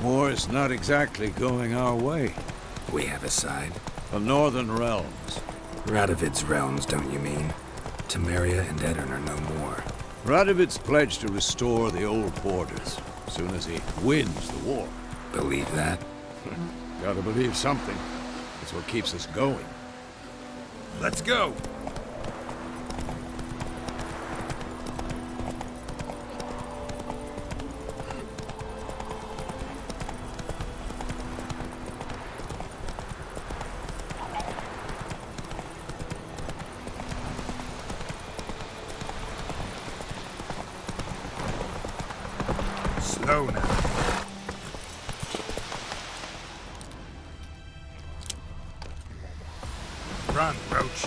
War's not exactly going our way. We have a side. The Northern Realms. Radovid's realms, don't you mean? Temeria and Edirn are no more. Radovid's pledged to restore the old borders, as soon as he wins the war. Believe that? Gotta believe something. It's what keeps us going. Let's go! Slow now. Run, Roach.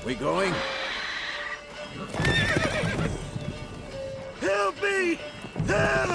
We going? Help me! Help!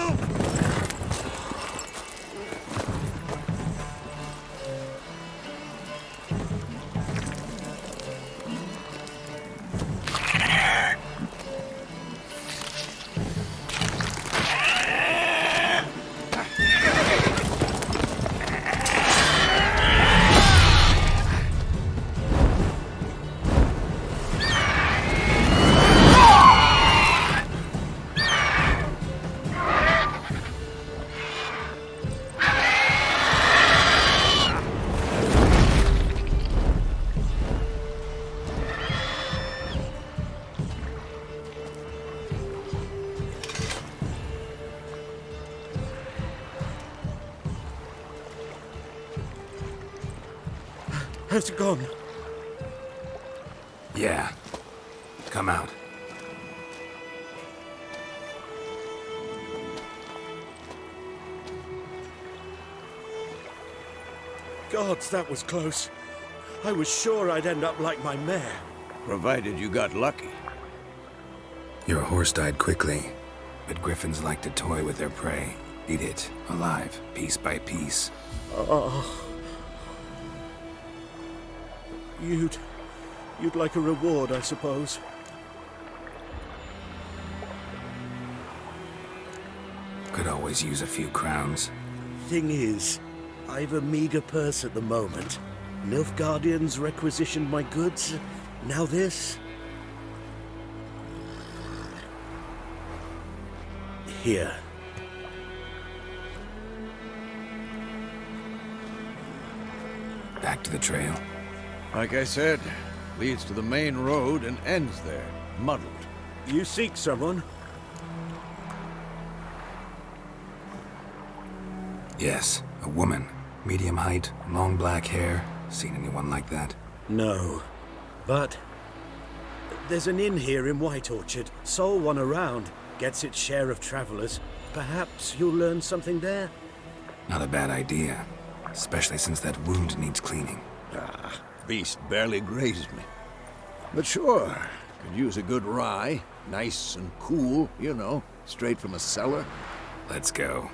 Has it gone? Yeah. Come out. Gods, that was close. I was sure I'd end up like my mare. Provided you got lucky. Your horse died quickly, but griffins like to toy with their prey. Eat it, alive, piece by piece. Oh. You'd like a reward, I suppose. Could always use a few crowns. Thing is, I've a meager purse at the moment. Nilfgaardians requisitioned my goods. Now this. Here. Back to the trail. Like I said, leads to the main road and ends there, muddled. You seek someone? Yes, a woman. Medium height, long black hair. Seen anyone like that? No. But there's an inn here in White Orchard. Sole one around. Gets its share of travelers. Perhaps you'll learn something there? Not a bad idea. Especially since that wound needs cleaning. Beast barely grazed me. But sure, could use a good rye. Nice and cool, you know, straight from a cellar. Let's go.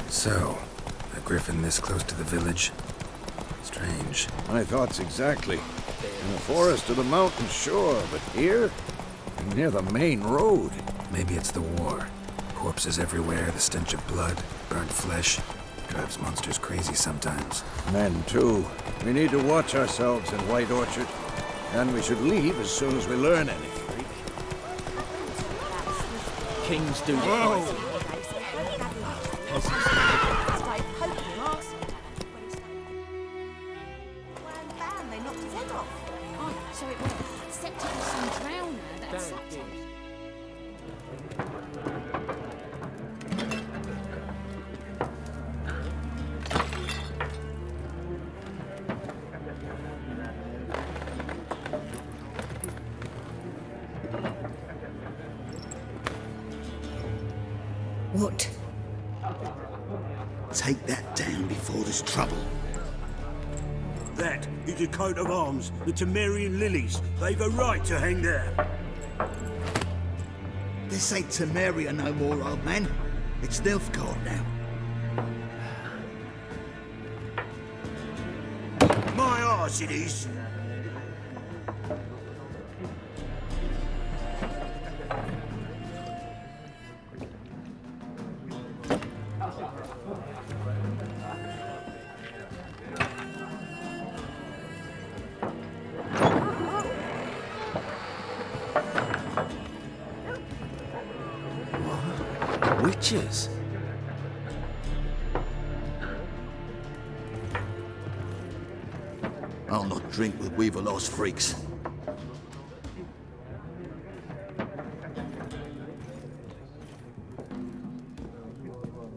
So, a griffin this close to the village? Strange. My thoughts exactly. In the forest or the mountain, sure, but here? Near the main road. Maybe it's the war. Corpses everywhere, the stench of blood, burnt flesh. Drives monsters crazy sometimes. Men, too. We need to watch ourselves in White Orchard. And we should leave as soon as we learn anything. Kings do Whoa! So it was except it was some drowner that slapped him. What take that down before there's trouble. That is a coat of arms, the Temerian lilies. They've a right to hang there. This ain't Temeria no more, old man. It's Nilfgaard now. My arse it is. Witches? I'll not drink with Weaverlaw's freaks.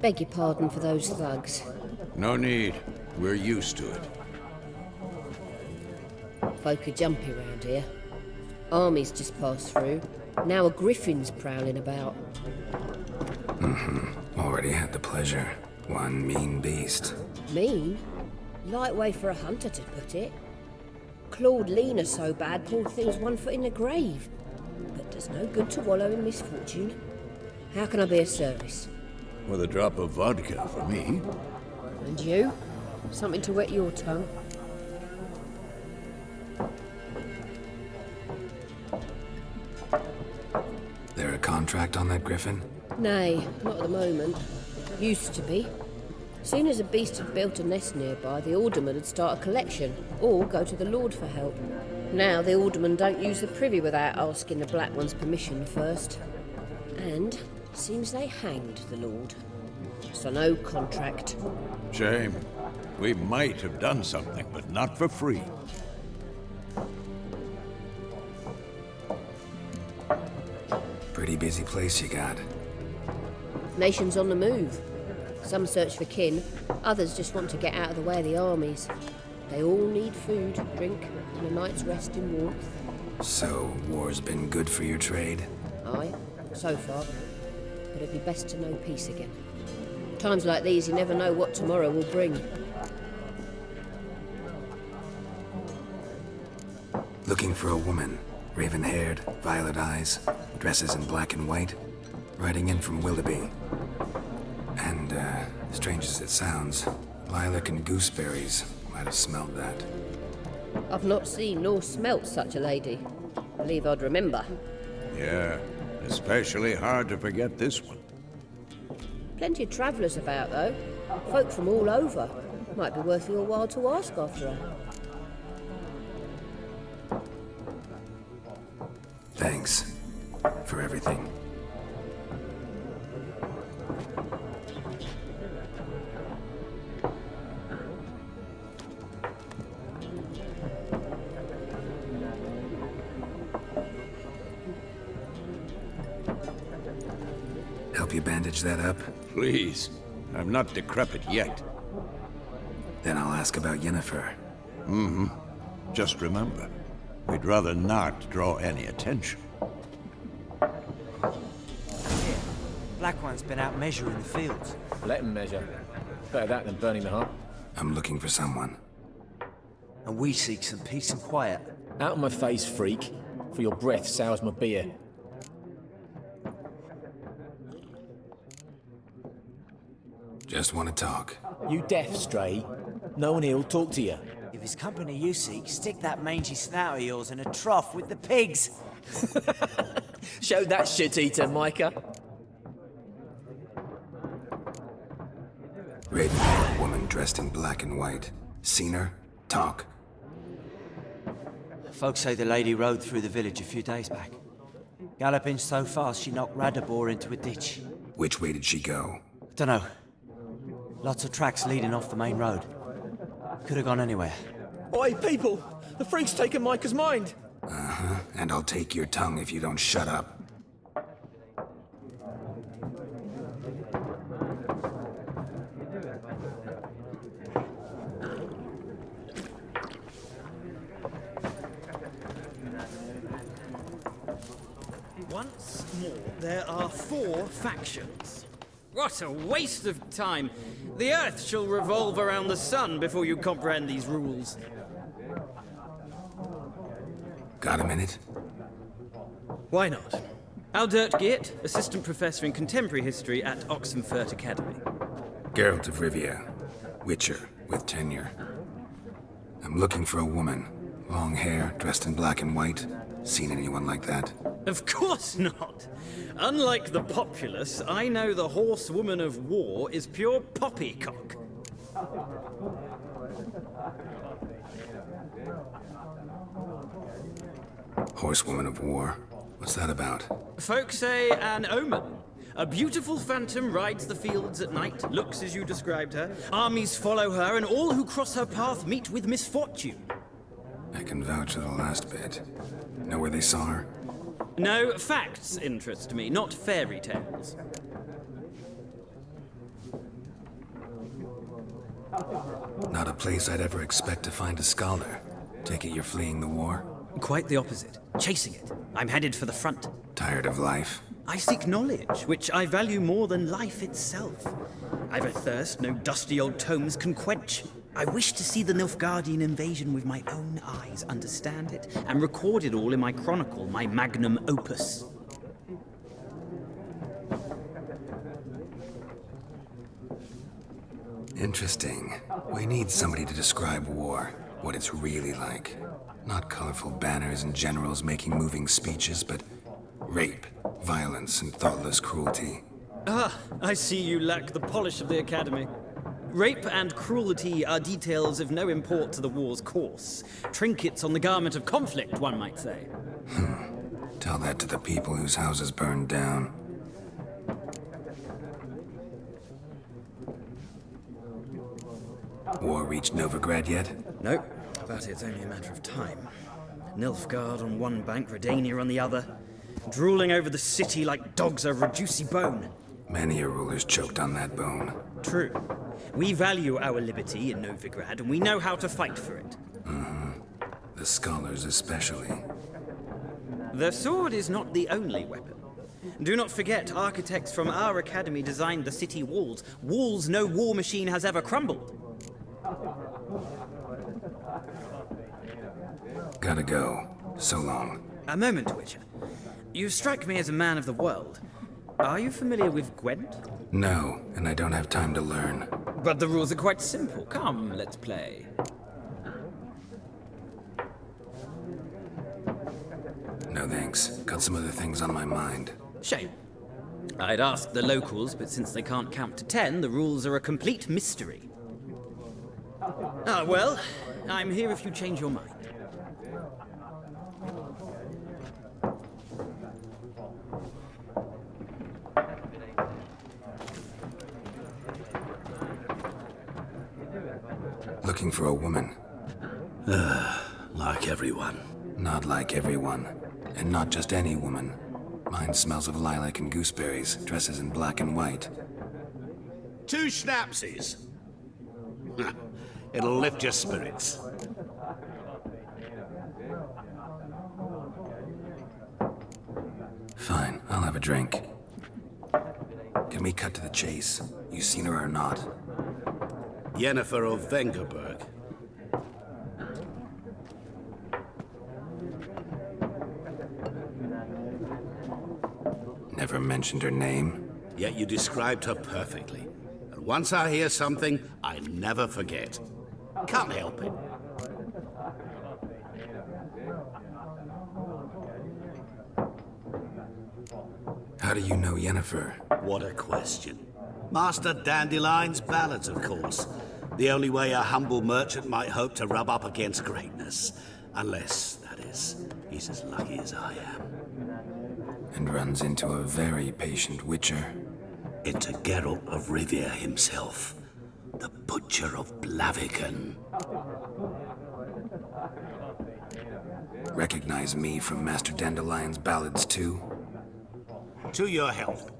Beg your pardon for those thugs. No need. We're used to it. Folk are jumpy round here. Armies just passed through. Now a griffin's prowling about. Already had the pleasure. One mean beast. Mean? Light way for a hunter to put it. Clawed Lena so bad, poor thing's 1 foot in the grave. But does no good to wallow in misfortune. How can I be of service? With a drop of vodka for me. And you? Something to wet your tongue? There a contract on that griffin? Nay, not at the moment. Used to be. Soon as a beast had built a nest nearby, the alderman would start a collection, or go to the Lord for help. Now the alderman don't use the privy without asking the Black One's permission first. And seems they hanged the Lord. So no contract. Shame. We might have done something, but not for free. Pretty busy place you got. Nations on the move. Some search for kin, others just want to get out of the way of the armies. They all need food, drink, and a night's rest in warmth. So, war's been good for your trade? Aye, so far. But it'd be best to know peace again. Times like these, you never know what tomorrow will bring. Looking for a woman. Raven-haired, violet eyes, dresses in black and white. Riding in from Willoughby. And, strange as it sounds, Lilac and Gooseberries might have smelled that. I've not seen nor smelt such a lady. Believe I'd remember. Yeah, especially hard to forget this one. Plenty of travellers about, though. Folk from all over. Might be worth your while to ask after her. Thanks for everything. Help you bandage that up? Please. I'm not decrepit yet. Then I'll ask about Yennefer. Just remember, we'd rather not draw any attention. Black One's been out measuring the fields. Let him measure. Better that than burning the heart. I'm looking for someone. And we seek some peace and quiet. Out of my face, freak. For your breath sours my beer. Just want to talk. You deaf, Stray? No one here'll talk to you. If it's company you seek, stick that mangy snout of yours in a trough with the pigs. Show that shit-eater, Micah. Raven-haired woman dressed in black and white. Seen her? Talk. Folks say the lady rode through the village a few days back. Galloping so fast she knocked Radabor into a ditch. Which way did she go? Dunno. Lots of tracks leading off the main road. Could have gone anywhere. Oi, people! The freak's taken Micah's mind! And I'll take your tongue if you don't shut up. Once more, there are 4 factions. What a waste of time. The Earth shall revolve around the sun before you comprehend these rules. Got a minute? Why not? Aldert Geert, Assistant Professor in Contemporary History at Oxenfurt Academy. Geralt of Rivia, Witcher with tenure. I'm looking for a woman. Long hair, dressed in black and white. Seen anyone like that? Of course not. Unlike the populace, I know the horsewoman of war is pure poppycock. Horsewoman of war? What's that about? Folk say an omen. A beautiful phantom rides the fields at night, looks as you described her. Armies follow her, and all who cross her path meet with misfortune. I can vouch for the last bit. Know where they saw her? No, facts interest me, not fairy tales. Not a place I'd ever expect to find a scholar. Take it you're fleeing the war? Quite the opposite. Chasing it. I'm headed for the front. Tired of life? I seek knowledge, which I value more than life itself. I've a thirst no dusty old tomes can quench. I wish to see the Nilfgaardian invasion with my own eyes, understand it, and record it all in my chronicle, my magnum opus. Interesting. We need somebody to describe war, what it's really like. Not colorful banners and generals making moving speeches, but rape, violence, and thoughtless cruelty. Ah, I see you lack the polish of the Academy. Rape and cruelty are details of no import to the war's course. Trinkets on the garment of conflict, one might say. Tell that to the people whose houses burned down. War reached Novigrad yet? Nope, but it's only a matter of time. Nilfgaard on one bank, Redania on the other. Drooling over the city like dogs over a juicy bone. Many a ruler's choked on that bone. True. We value our liberty in Novigrad, and we know how to fight for it. The scholars especially. The sword is not the only weapon. Do not forget, architects from our academy designed the city walls. Walls no war machine has ever crumbled. Gotta go. So long. A moment, Witcher. You strike me as a man of the world. Are you familiar with Gwent? No, and I don't have time to learn. But the rules are quite simple. Come, let's play. No thanks. Got some other things on my mind. Shame. I'd ask the locals, but since they can't count to 10, the rules are a complete mystery. Ah, well, I'm here if you change your mind. Looking for a woman. Like everyone. Not like everyone. And not just any woman. Mine smells of lilac and gooseberries, dresses in black and white. 2 schnapsies. It'll lift your spirits. Fine, I'll have a drink. Can we cut to the chase? You seen her or not? Yennefer of Vengerberg. Never mentioned her name. Yet you described her perfectly. And once I hear something, I never forget. Can't help it. How do you know Yennefer? What a question. Master Dandelion's ballads, of course. The only way a humble merchant might hope to rub up against greatness. Unless, that is, he's as lucky as I am. And runs into a very patient witcher. Into Geralt of Rivia himself. The Butcher of Blaviken. Recognize me from Master Dandelion's ballads too? To your health.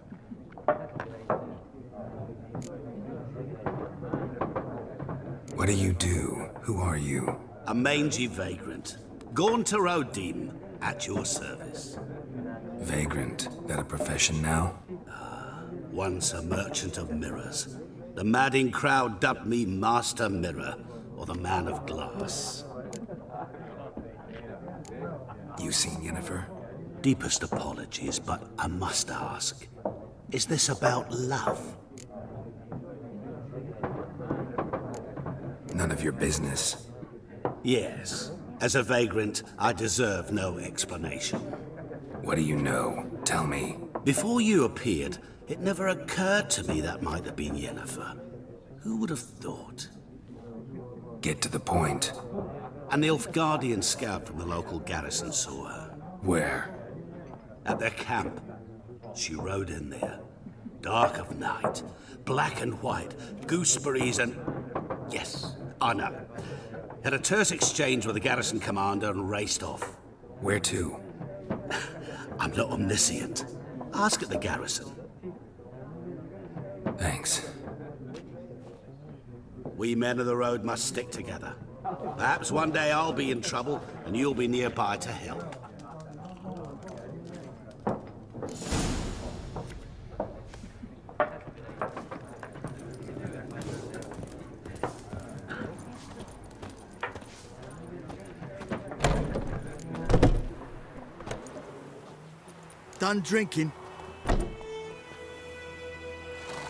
What do you do? Who are you? A mangy vagrant. Gone to Rodim, at your service. Vagrant. That a profession now? once a merchant of mirrors. The madding crowd dubbed me Master Mirror, or the Man of Glass. You seen Yennefer? Deepest apologies, but I must ask, is this about love? None of your business. Yes. As a vagrant, I deserve no explanation. What do you know? Tell me. Before you appeared, it never occurred to me that might have been Yennefer. Who would have thought? Get to the point. A Nilfgaardian scout from the local garrison saw her. Where? At their camp. She rode in there. Dark of night. Black and white. Gooseberries and... Yes, I know. Had a terse exchange with the garrison commander and raced off. Where to? I'm not omniscient. Ask at the garrison. Thanks. We men of the road must stick together. Perhaps one day I'll be in trouble and you'll be nearby to help. Done drinking?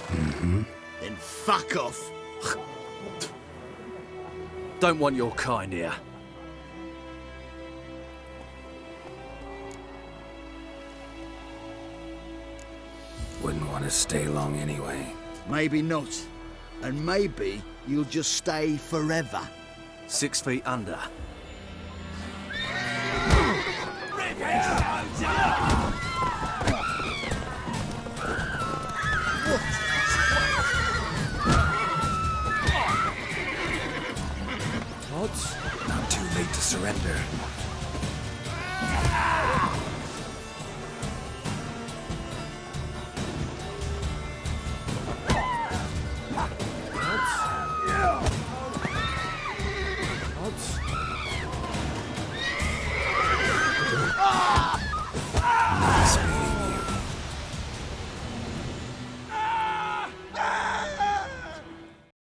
Mm-hmm. Then fuck off. Don't want your kind here. Wouldn't want to stay long anyway. Maybe not. And maybe you'll just stay forever. 6 feet under.